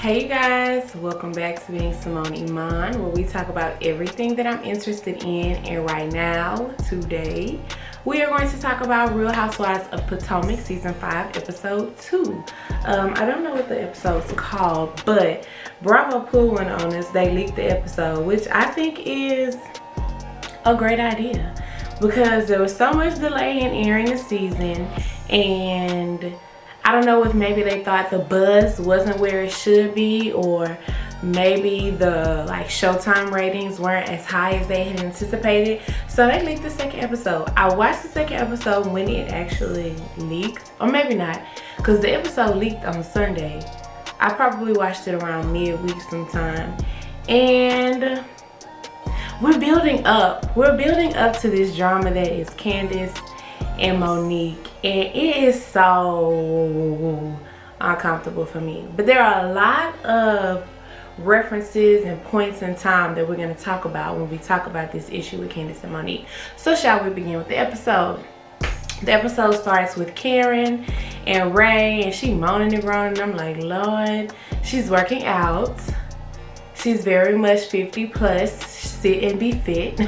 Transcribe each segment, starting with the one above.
Hey you guys, welcome back to Being Simone Iman, where we talk about everything that I'm interested in. And right now, today, we are going to talk about Real Housewives of Potomac Season 5, Episode 2. I don't know what the episode's called, but Bravo pulled one on us. They leaked the episode, which I think is a great idea because there was so much delay in airing the season, and I don't know if maybe they thought the buzz wasn't where it should be, or maybe the Showtime ratings weren't as high as they had anticipated. So they leaked the second episode. I watched the second episode when it actually leaked, or maybe not, because the episode leaked on Sunday. I probably watched it around midweek sometime, and we're building up. We're building up to this drama that is Candiace and Monique, and it is so uncomfortable for me. But there are a lot of references and points in time that we're going to talk about when we talk about this issue with Candiace and Monique. So shall we begin with the episode? The episode starts with Karen and Ray, and she moaning and groaning. I'm like, Lord, she's working out. She's very much 50 plus, sit and be fit.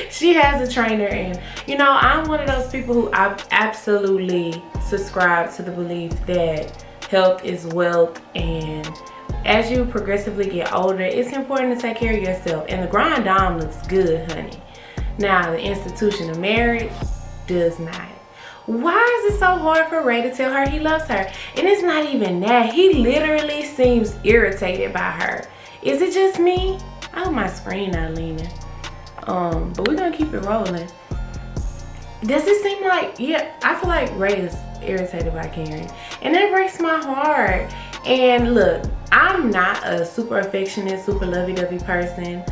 She has a trainer, and you know, I'm one of those people who I absolutely subscribe to the belief that health is wealth, and as you progressively get older, it's important to take care of yourself, and the grind down looks good, honey. Now, the institution of marriage does not. Why is it so hard for Ray to tell her he loves her? And it's not even that. He literally seems irritated by her. Is it just me? Oh, my screen not leaning. But we're gonna keep it rolling. Does it seem like, yeah, I feel like Ray is irritated by Karen, and that breaks my heart. And look, I'm not a super affectionate, super lovey-dovey person,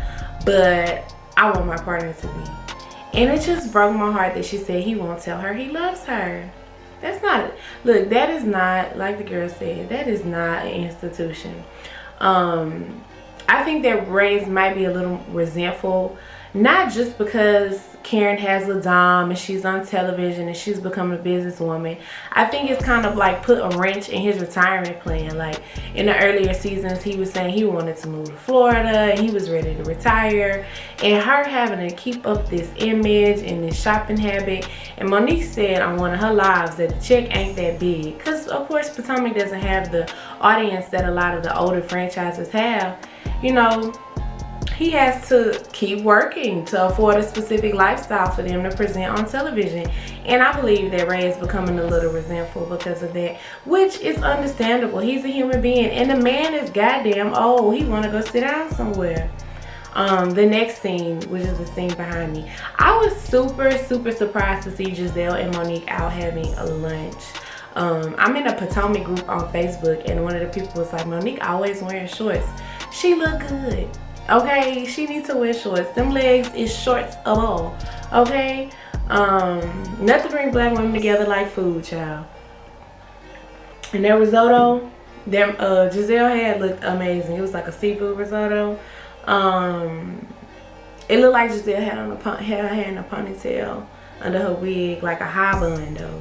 but I want my partner to be. And it just broke my heart that she said he won't tell her he loves her. That's not, look, that is not, like the girl said, that is not an institution. I think that Ray might be a little resentful, not just because Karen has a dom and she's on television and she's become a businesswoman. I think it's kind of like put a wrench in his retirement plan. Like in the earlier seasons, he was saying he wanted to move to Florida and he was ready to retire. And her having to keep up this image and this shopping habit. And Monique said on one of her lives that the check ain't that big. Because of course Potomac doesn't have the audience that a lot of the older franchises have. You know, he has to keep working to afford a specific lifestyle for them to present on television. And I believe that Ray is becoming a little resentful because of that, which is understandable. He's a human being, and the man is goddamn old. He want to go sit down somewhere. The next scene, which is the scene behind me, I was super surprised to see Giselle and Monique out having a lunch. I'm in a Potomac group on Facebook, and one of the people was like, Monique always wearing shorts. She look good. Okay, she needs to wear shorts. Them legs is shorts of all. Okay, nothing bring black women together like food, child. And that risotto, them Giselle had looked amazing. It was like a seafood risotto. It looked like Giselle had on her hair in a ponytail under her wig, like a high bun though.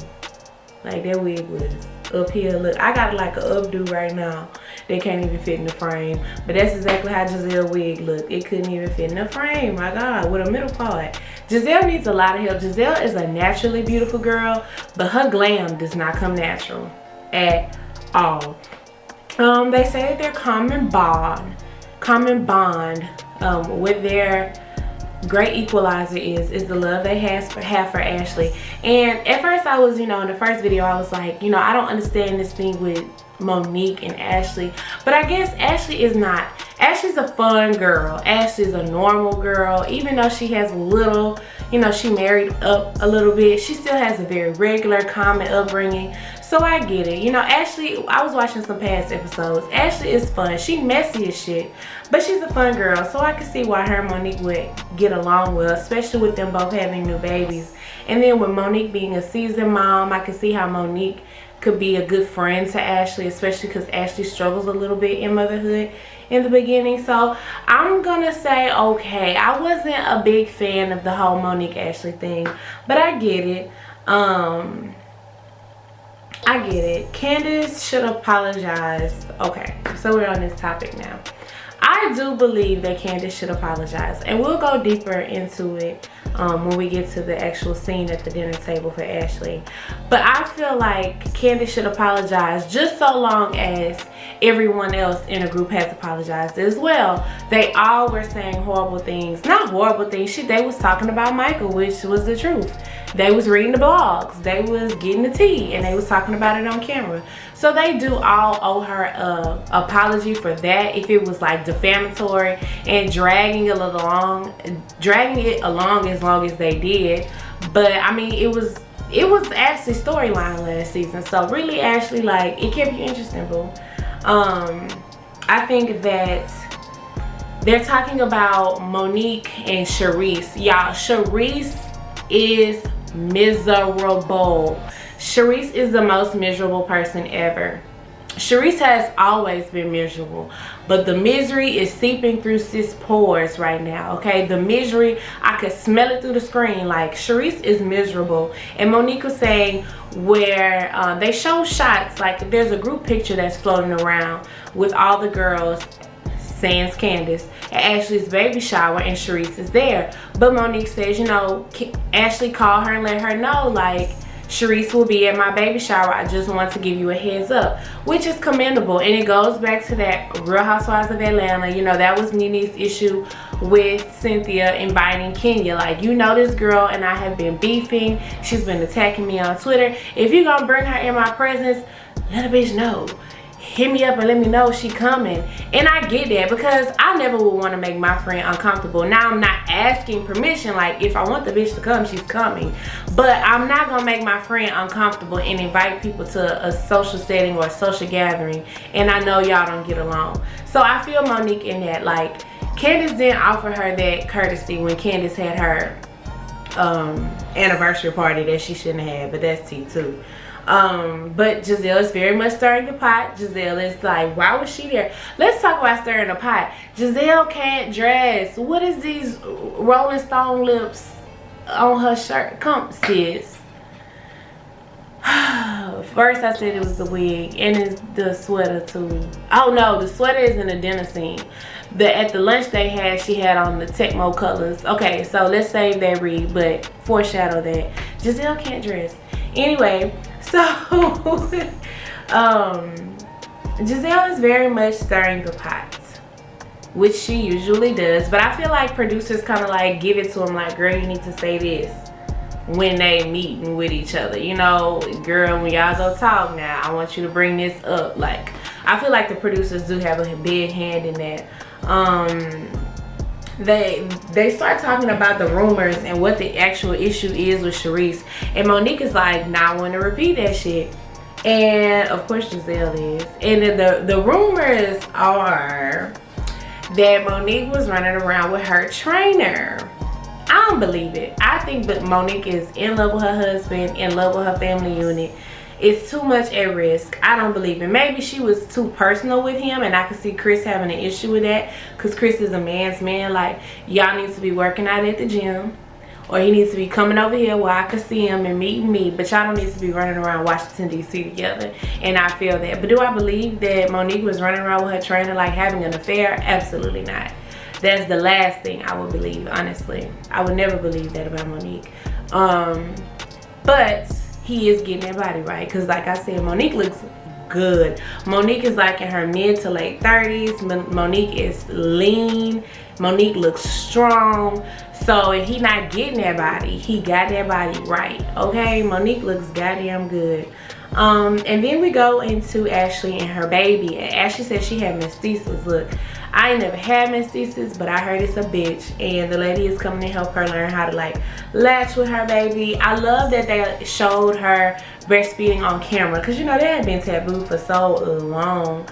Like that wig was up here. Look, I got like an updo right now. They can't even fit in the frame. But that's exactly how Giselle wig looked. It couldn't even fit in the frame. My God, with a middle part. Giselle needs a lot of help. Giselle is a naturally beautiful girl, but her glam does not come natural at all. They say that their common bond with their great equalizer is the love they have for Ashley. And at first I was, you know, in the first video I was like, you know, I don't understand this thing with Monique and Ashley, but I guess Ashley is not. Ashley's a fun girl. Ashley's a normal girl. Even though she has a little, you know, she married up a little bit, she still has a very regular, common upbringing. So I get it. You know, Ashley, I was watching some past episodes. Ashley is fun. She messy as shit, but she's a fun girl. So I can see why her and Monique would get along well, especially with them both having new babies. And then with Monique being a seasoned mom, I can see how Monique could be a good friend to Ashley, especially because Ashley struggles a little bit in motherhood in the beginning. So I'm gonna say okay. I wasn't a big fan of the whole Monique Ashley thing, but I get it. I get it. Candiace should apologize. Okay, So we're on this topic now. I do believe that Candiace should apologize, and we'll go deeper into it when we get to the actual scene at the dinner table for Ashley. But I feel like Candiace should apologize just so long as everyone else in the group has apologized as well. They all were saying horrible things. Not horrible things, shit, they was talking about Michael, which was the truth. They was reading the blogs, they was getting the tea, and they was talking about it on camera. So they do all owe her a apology for that, if it was like defamatory and dragging it along as long as they did. But I mean, it was Ashley's storyline last season, so really Ashley, like, it kept you interesting, boo. I think that they're talking about Monique and Charisse. Y'all, Charisse is miserable. Charisse is the most miserable person ever. Charisse has always been miserable, but the misery is seeping through sis pores right now, okay? The misery, I could smell it through the screen. Like, Charisse is miserable. And Monique was saying where they show shots, like there's a group picture that's floating around with all the girls, sans Candiace, at Ashley's baby shower, and Charisse is there. But Monique says, you know, Ashley called her and let her know, like, Charisse will be at my baby shower. I just want to give you a heads up, which is commendable. And it goes back to that Real Housewives of Atlanta. You know, that was Nene's issue with Cynthia inviting Kenya. Like, you know, this girl and I have been beefing. She's been attacking me on Twitter. If you're gonna bring her in my presence, let a bitch know. Hit me up and let me know she coming. And I get that, because I never would want to make my friend uncomfortable. Now, I'm not asking permission. Like, if I want the bitch to come, she's coming. But I'm not gonna make my friend uncomfortable and invite people to a social setting or a social gathering, and I know y'all don't get along. So I feel Monique in that. Like, Candiace didn't offer her that courtesy when Candiace had her anniversary party that she shouldn't have had, but that's tea too. But Giselle is very much stirring the pot. Giselle is like, why was she there? Let's talk about stirring the pot. Giselle can't dress. What is these Rolling Stone lips on her shirt? Come, sis. First I said it was the wig, and it's the sweater too. Oh no, the sweater is in the dinner scene. At the lunch they had, she had on the Tecmo colors. Okay, so let's save that read, but foreshadow that. Giselle can't dress. Anyway, so Giselle is very much stirring the pot, which she usually does. But I feel like producers kind of like give it to them, like, girl, you need to say this when they meeting with each other. You know, girl, when y'all go talk now, I want you to bring this up. Like, I feel like the producers do have a big hand in that. They start talking about the rumors and what the actual issue is with Charisse, and Monique is like, nah, I want to repeat that shit. And of course Giselle is. And the rumors are that Monique was running around with her trainer. I don't believe it. I think that Monique is in love with her husband, in love with her family unit. It's too much at risk. I don't believe it. Maybe she was too personal with him, and I can see Chris having an issue with that, because Chris is a man's man. Like, y'all need to be working out at the gym, or he needs to be coming over here where I can see him and meeting me, but y'all don't need to be running around Washington DC together. And I feel that. But do I believe that Monique was running around with her trainer, like having an affair? Absolutely not. That's the last thing I would believe, honestly. I would never believe that about Monique. But he is getting that body right, because like I said, Monique looks good. Monique is like in her mid to late 30s. Monique is lean. Monique looks strong. So if he not getting that body, he got that body right, okay? Monique looks goddamn good. And then we go into Ashley and her baby, and Ashley said she had meniscus. Look, I ain't never had meniscus, but I heard it's a bitch, and the lady is coming to help her learn how to like latch with her baby. I love that they showed her breastfeeding on camera, because you know that had been taboo for so long.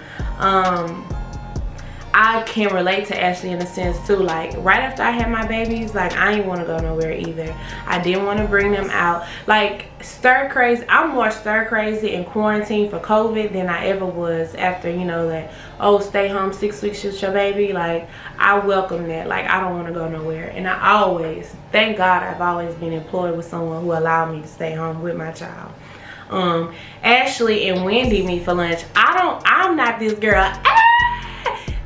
I can relate to Ashley in a sense too. Like, right after I had my babies, like, I ain't want to go nowhere either. I didn't want to bring them out. Like, stir crazy. I'm more stir crazy in quarantine for COVID than I ever was after, you know, that, oh, stay home 6 weeks with your baby. Like, I welcome that. Like, I don't want to go nowhere. And I always, thank God, I've always been employed with someone who allowed me to stay home with my child. Ashley and Wendy meet for lunch. I'm not this girl.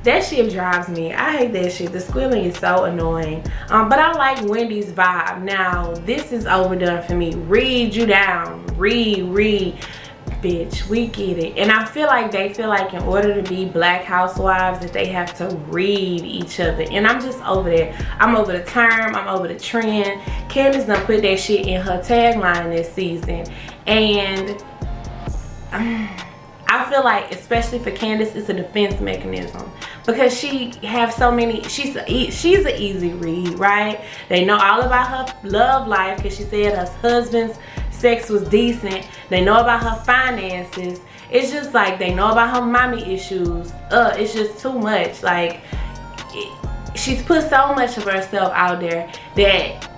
That shit drives me. I hate that shit. The squealing is so annoying. But I like Wendy's vibe. Now, this is overdone for me. Read you down. Read. Bitch, we get it. And I feel like they feel like in order to be black housewives that they have to read each other. And I'm just over there. I'm over the term. I'm over the trend. Candiace done put that shit in her tagline this season. And I feel like, especially for Candiace, it's a defense mechanism. Because she have so many, she's an easy read, right? They know all about her love life because she said her husband's sex was decent. They know about her finances. It's just like they know about her mommy issues. It's just too much. Like, she's put so much of herself out there that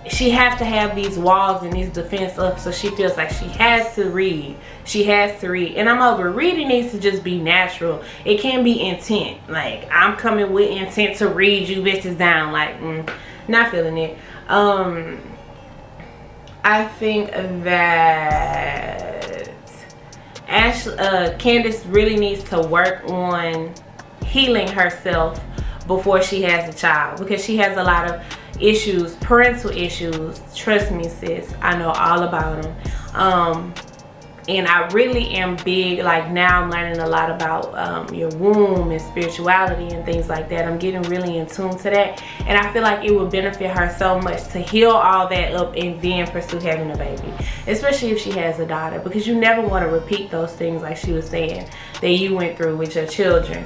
she has to have these walls and these defense up, so she feels like she has to read. She has to read. And I'm over. Reading needs to just be natural. It can be intent. Like, I'm coming with intent to read you bitches down. Like, not feeling it. I think that Candiace really needs to work on healing herself before she has a child, because she has a lot of issues, parental issues. Trust me, sis, I know all about them. And I really am big, like now I'm learning a lot about your womb and spirituality and things like that. I'm getting really in tune to that, and I feel like it would benefit her so much to heal all that up and then pursue having a baby, especially if she has a daughter, because you never want to repeat those things like she was saying that you went through with your children.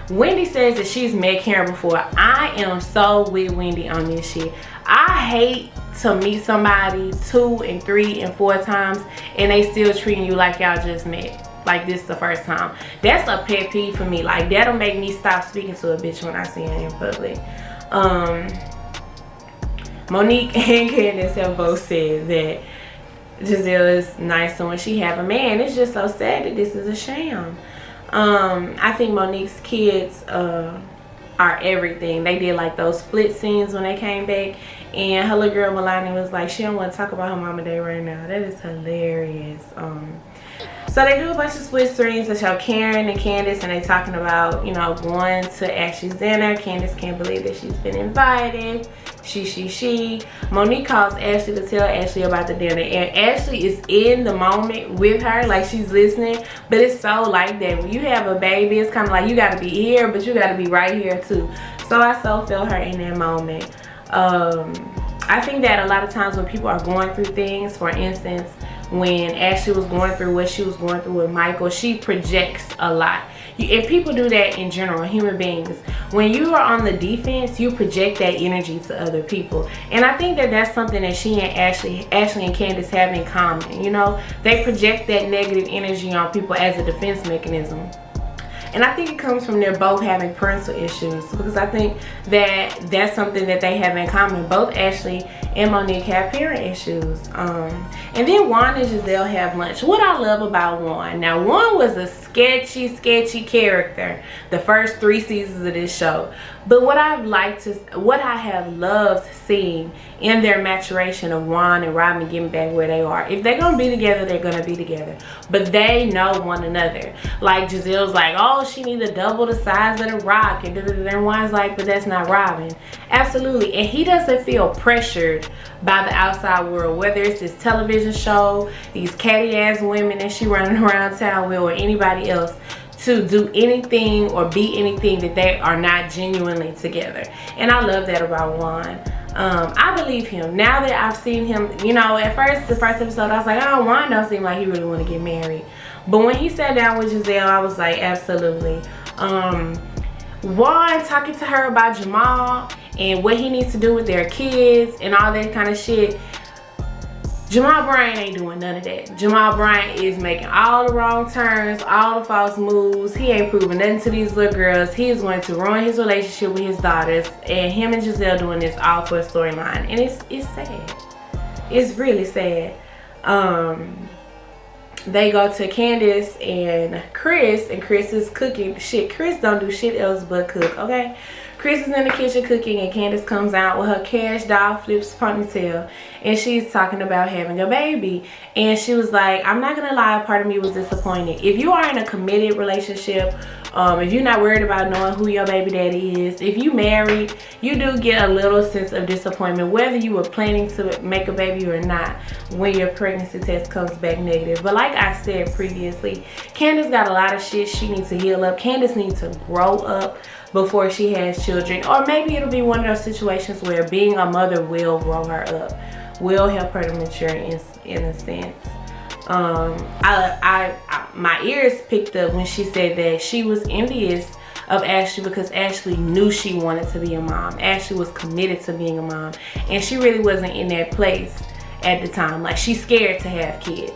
Wendy says that she's met Karen before. I am so with Wendy on this shit. I hate to meet somebody 2 and 3 and 4 times and they still treating you like y'all just met, like this the first time. That's a pet peeve for me. Like, that'll make me stop speaking to a bitch when I see her in public. Monique and Candiace have both said that Giselle is nice, so when she have a man, it's just so sad that this is a sham. I think Monique's kids are everything. They did like those split scenes when they came back, and her little girl Melania was like, she don't want to talk about her mama day right now. That is hilarious. So they do a bunch of split screens that show Karen and Candiace, and they talking about, you know, going to Ashley's dinner. Candiace can't believe that she's been invited. She. Monique calls Ashley to tell Ashley about the dinner, and Ashley is in the moment with her, like she's listening. But it's so like that. When you have a baby, it's kind of like you got to be here, but you got to be right here too. So I so feel her in that moment. I think that a lot of times when people are going through things, for instance, when Ashley was going through what she was going through with Michael, she projects a lot. And people do that in general, human beings. When you are on the defense, you project that energy to other people. And I think that that's something that she and Ashley and Candiace have in common. You know, they project that negative energy on people as a defense mechanism. And I think it comes from them both having parental issues, because I think that that's something that they have in common. Both Ashley and Monique have parent issues. And then Juan and Giselle have lunch. What I love about Juan, now Juan was a sketchy character the first 3 seasons of this show. But what I have loved seeing in their maturation of Juan and Robin getting back where they are. If they're gonna be together, they're gonna be together. But they know one another. Like Giselle's like, oh, she needs to double the size of the rock, and Juan's like, but that's not Robin. Absolutely. And he doesn't feel pressured by the outside world, whether it's this television show, these catty ass women that she running around town with, or anybody else, to do anything or be anything that they are not genuinely together. And I love that about Juan. I believe him. Now that I've seen him, you know, at first, the first episode, I was like, oh, Juan don't seem like he really want to get married. But when he sat down with Giselle, I was like, absolutely. Juan talking to her about Jamal and what he needs to do with their kids and all that kind of shit. Jamal Bryant ain't doing none of that. Jamal Bryant is making all the wrong turns, all the false moves. He ain't proving nothing to these little girls. He is going to ruin his relationship with his daughters. And him and Giselle doing this all for a storyline. And it's sad. It's really sad. They go to Candiace and Chris is cooking shit. Chris don't do shit else but cook, okay? Chris is in the kitchen cooking, and Candiace comes out with her cash doll flips ponytail, and she's talking about having a baby. And she was like, I'm not gonna lie, a part of me was disappointed. If you are in a committed relationship, if you're not worried about knowing who your baby daddy is, if you married, you do get a little sense of disappointment, whether you were planning to make a baby or not, when your pregnancy test comes back negative. But like I said previously, Candiace got a lot of shit she needs to heal up. Candiace needs to grow up before she has children. Or maybe it'll be one of those situations where being a mother will grow her up, will help her to mature in a sense. My ears picked up when she said that she was envious of Ashley because Ashley knew she wanted to be a mom. Ashley was committed to being a mom, and she really wasn't in that place at the time. Like, she's scared to have kids.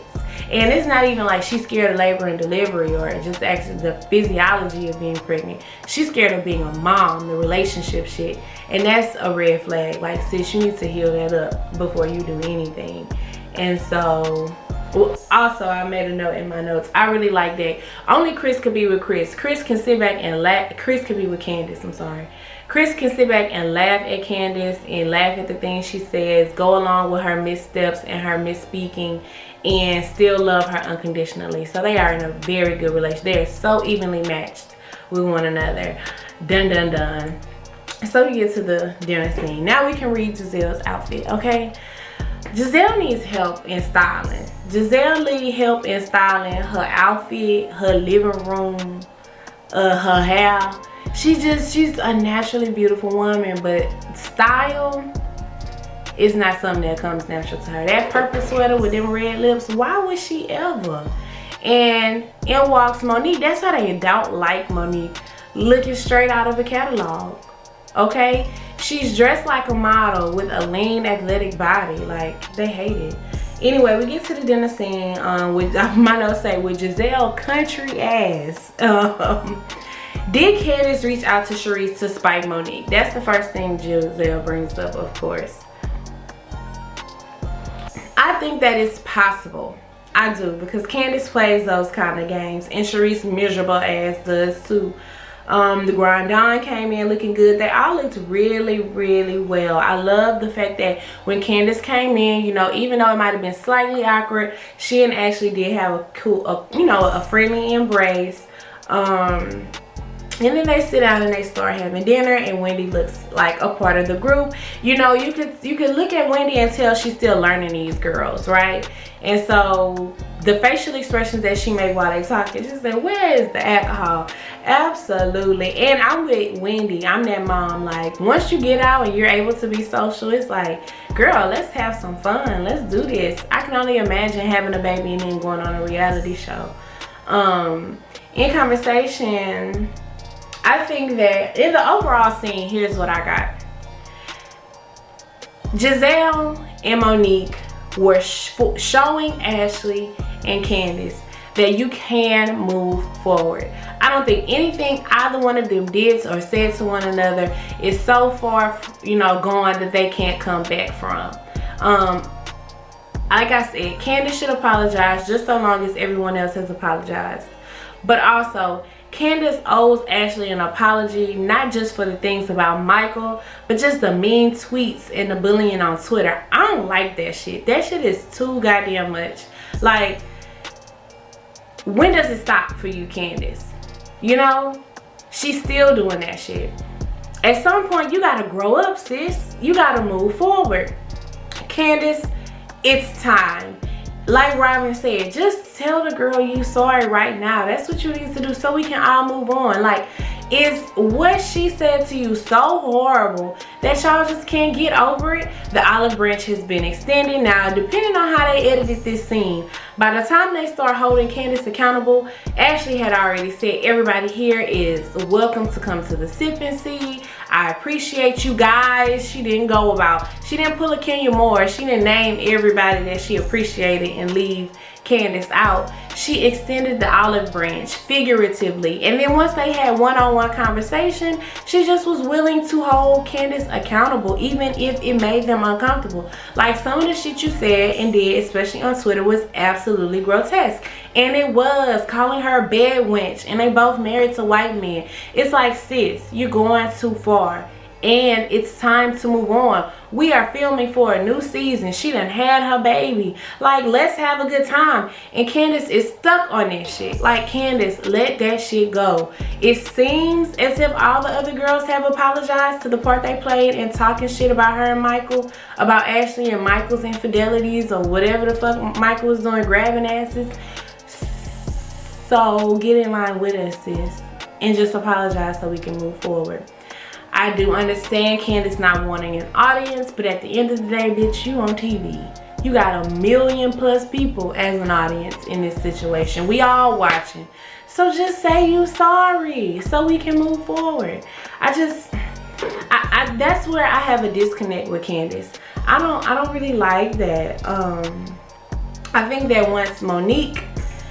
And it's not even like she's scared of labor and delivery or just actually the physiology of being pregnant. She's scared of being a mom, the relationship shit. And that's a red flag. Like, sis, you need to heal that up before you do anything. And so, also, I made a note in my notes. I really like that. Only Chris could be with Chris. Chris can sit back and laugh. Chris could be with Candiace, I'm sorry. Chris can sit back and laugh at Candiace and laugh at the things she says, go along with her missteps and her misspeaking, and still love her unconditionally. So they are in a very good relationship. They are so evenly matched with one another. Dun dun dun. So we get to the dinner scene. Now we can read Giselle's outfit, okay? Giselle needs help in styling. Giselle needs help in styling her outfit, her living room, her hair. She's a naturally beautiful woman, but style is not something that comes natural to her. That purple sweater with them red lips, why would she ever? And in walks Monique. That's why they don't like Monique, looking straight out of a catalog, okay? She's dressed like a model with a lean, athletic body. Like, they hate it. Anyway, we get to the dinner scene with, my notes say, with Giselle country ass. Did Candiace reach out to Charisse to spite Monique? That's the first thing Giselle brings up, of course. I think that it's possible. I do, because Candiace plays those kind of games, and Charisse miserable ass does too. The Grandon came in looking good. They all looked really, really well. I love the fact that when Candiace came in, you know, even though it might have been slightly awkward, she and Ashley did have a cool, you know, a friendly embrace. And then they sit down and they start having dinner, and Wendy looks like a part of the group. You know, you could look at Wendy and tell she's still learning these girls, right? And so the facial expressions that she made while they talking, she said, where is the alcohol? Absolutely. And I'm with Wendy. I'm that mom. Like, once you get out and you're able to be social, it's like, girl, let's have some fun. Let's do this. I can only imagine having a baby and then going on a reality show. In conversation, I think that in the overall scene, here's what I got. Giselle and Monique were showing Ashley and Candiace that you can move forward. I don't think anything either one of them did or said to one another is so far, you know, gone that they can't come back from. Like I said, Candiace should apologize just so long as everyone else has apologized. But also, Candiace owes Ashley an apology, not just for the things about Michael, but just the mean tweets and the bullying on Twitter. I don't like that shit. That shit is too goddamn much. Like, when does it stop for you, Candiace? You know, she's still doing that shit. At some point, you gotta grow up, sis. You gotta move forward. Candiace, it's time. Like Robin said, just tell the girl you sorry right now. That's what you need to do so we can all move on. Like, is what she said to you so horrible that y'all just can't get over it? The olive branch has been extended. Now, depending on how they edited this scene, by the time they start holding Candiace accountable, Ashley had already said everybody here is welcome to come to the sip and see. I appreciate you guys. She didn't pull a Kenya Moore. She didn't name everybody that she appreciated and leave Candiace out. She extended the olive branch figuratively, and then once they had one-on-one conversation, she just was willing to hold Candiace accountable, even if it made them uncomfortable. Like, some of the shit you said and did, especially on Twitter, was absolutely grotesque, And it was calling her a bed wench, and they both married to white men. It's like, sis, you're going too far, and it's time to move on. We are filming for a new season. She done had her baby. Like, let's have a good time. And Candiace is stuck on this shit. Like, Candiace, let that shit go. It seems as if all the other girls have apologized to the part they played in talking shit about her and Michael, about Ashley and Michael's infidelities or whatever the fuck Michael was doing, grabbing asses. So get in line with us, sis, and just apologize so we can move forward. I do understand Candiace not wanting an audience, but at the end of the day, bitch, you on TV. You got 1 million plus people as an audience in this situation. We all watching. So just say you sorry so we can move forward. That's where I have a disconnect with Candiace. I don't really like that. I think that once Monique,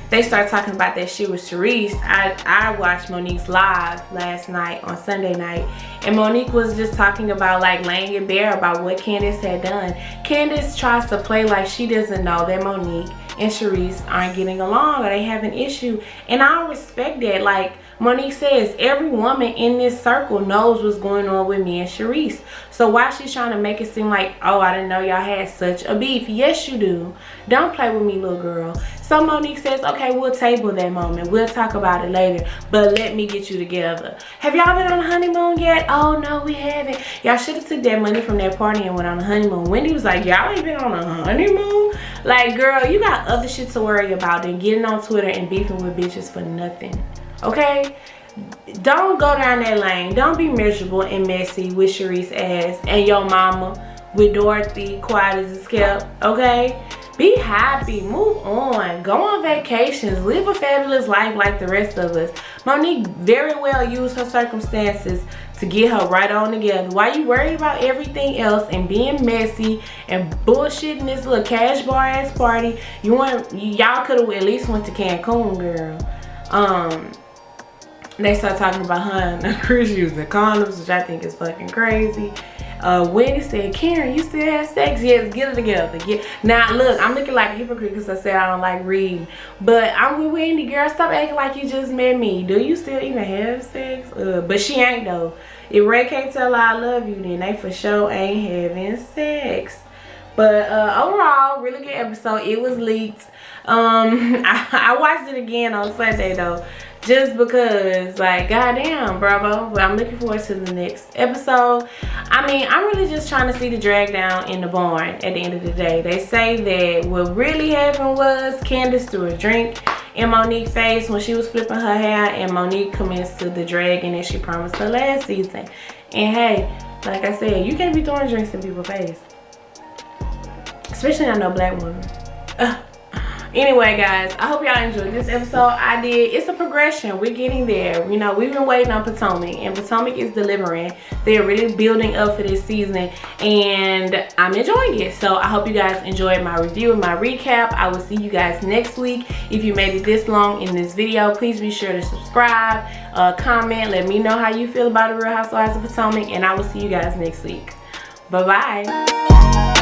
they started talking about that shit with Sharice. I watched Monique's live last night on Sunday night, and Monique was just talking about, like, laying it bare about what Candiace had done. Candiace tries to play like she doesn't know that Monique and Sharice aren't getting along or they have an issue, and I respect that. Like Monique says, every woman in this circle knows what's going on with me and Sharice. So why she's trying to make it seem like, oh, I didn't know y'all had such a beef? Yes, you do. Don't play with me, little girl. So Monique says, okay, we'll table that moment. We'll talk about it later, but let me get you together. Have y'all been on a honeymoon yet? Oh, no, we haven't. Y'all should have took that money from that party and went on a honeymoon. Wendy was like, y'all ain't been on a honeymoon? Like, girl, you got other shit to worry about than getting on Twitter and beefing with bitches for nothing. Okay? Don't go down that lane. Don't be miserable and messy with Sharice ass and your mama with Dorothy quiet as it's kept. Okay? Be happy, move on, go on vacations, live a fabulous life like the rest of us. Monique very well used her circumstances to get her right on together. Why you worried about everything else and being messy and bullshitting this little cash bar ass party? Y'all could have at least went to Cancun, girl. They start talking about her and Chris using condoms, which I think is fucking crazy. Wendy said, Karen, you still have sex? Yes, get it together. Now, look, I'm looking like a hypocrite because I said I don't like reading. But I'm with Wendy, girl. Stop acting like you just met me. Do you still even have sex? But she ain't, though. If Ray can't tell her I love you, then they for sure ain't having sex. But overall, really good episode. It was leaked. I watched it again on Sunday, though. Just because, like, goddamn, bravo. But I'm looking forward to the next episode. I mean, I'm really just trying to see the drag down in the barn at the end of the day. They say that what really happened was Candiace threw a drink in Monique's face when she was flipping her hair, and Monique commenced to the dragging that she promised her last season. And hey, like I said, you can't be throwing drinks in people's face. Especially not no black woman. Anyway, guys, I hope y'all enjoyed this episode. I did. It's a progression. We're getting there. You know, we've been waiting on Potomac, and Potomac is delivering. They're really building up for this season, and I'm enjoying it. So I hope you guys enjoyed my review and my recap. I will see you guys next week. If you made it this long in this video, please be sure to subscribe, comment, let me know how you feel about the Real Housewives of Potomac, and I will see you guys next week. Bye-bye.